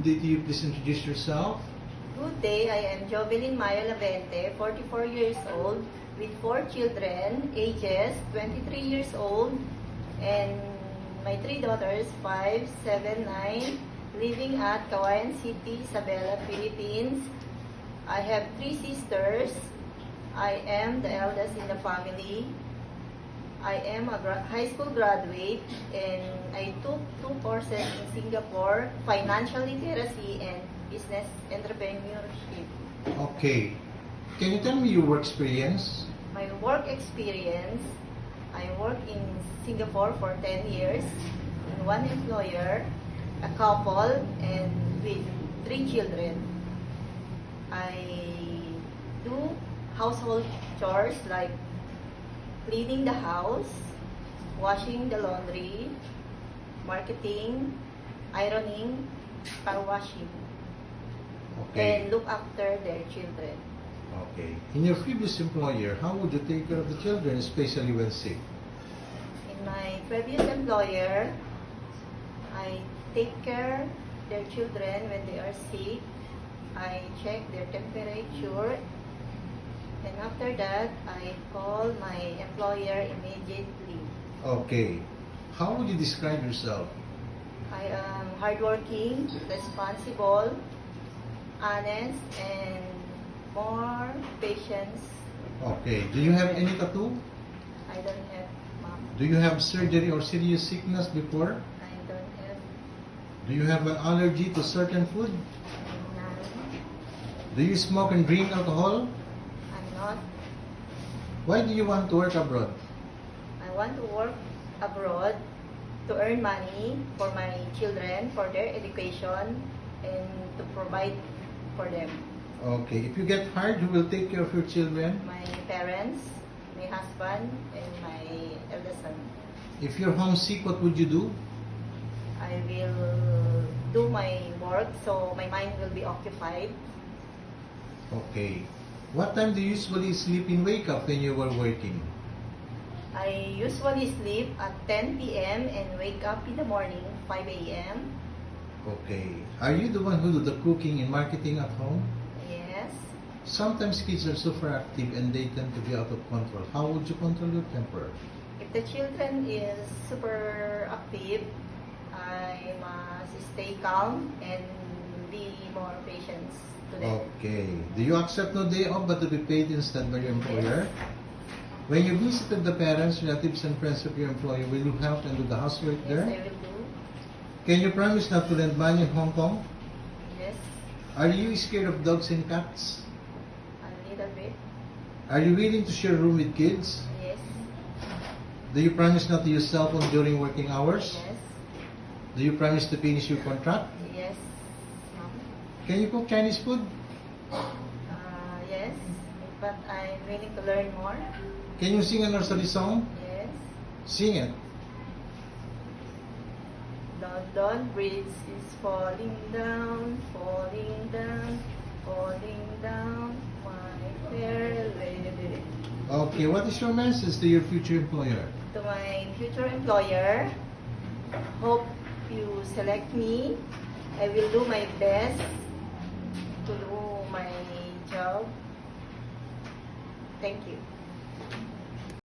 Did you please introduce yourself? Good day, I am Jovelyn Mayo Lavente, 44 years old, with 4 children, ages 23 years old, and my 3 daughters, 5, 7, 9, living at Kawayan City, Isabela, Philippines. I have 3 sisters. I am the eldest in the family. I am a high school graduate, and I took 2 courses in Singapore, financial literacy and business entrepreneurship. Okay. Can you tell me your work experience? My work experience, I worked in Singapore for 10 years in one employer, a couple, and with 3 children. I do household chores like cleaning the house, washing the laundry, marketing, ironing, car washing, Okay. and look after their children. Okay. In your previous employer, how would you take care of the children, especially when sick? In my previous employer, I take care their children when they are sick. I check their temperature, and after that, I call my employer immediately. Okay. How would you describe yourself? I am hardworking, responsible, honest, and more patience. Okay. Do you have any tattoo? I don't have mom. Do you have surgery or serious sickness before? I don't have Do you have an allergy to certain food? none. Do you smoke and drink alcohol? I'm not. Why do you want to work abroad? I want to work abroad to earn money for my children, for their education, and to provide for them. Okay. If you get hired, who will take care of your children? My parents, my husband, and my eldest son. If you're homesick, what would you do? I will do my work so my mind will be occupied. Okay. What time do you usually sleep and wake up when you were working? I usually sleep at 10 p.m. and wake up in the morning 5 a.m. Okay. Are you the one who do the cooking and marketing at home? Yes. Sometimes kids are super active and they tend to be out of control. How would you control your temper? If the children is super active, I must stay calm and be more patient to them. Okay. Do you accept no day off but to be paid instead by your employer? When you visited the parents, relatives, and friends of your employer, will you help and do the housework Yes, there? I will do. Can you promise not to lend money in Hong Kong? Yes, Are you scared of dogs and cats? a little bit. Are you willing to share a room with kids? Yes, Do you promise not to use cell phone during working hours? yes, Do you promise to finish your contract? yes, ma'am. Can you cook Chinese food? Yes, but I'm willing to learn more. Can you sing a nursery song? Yes. Sing it. London Bridge is falling down, falling down, falling down, my fair lady. Okay, what is your message to your future employer? To my future employer, hope you select me. I will do my best to do my job. Thank you.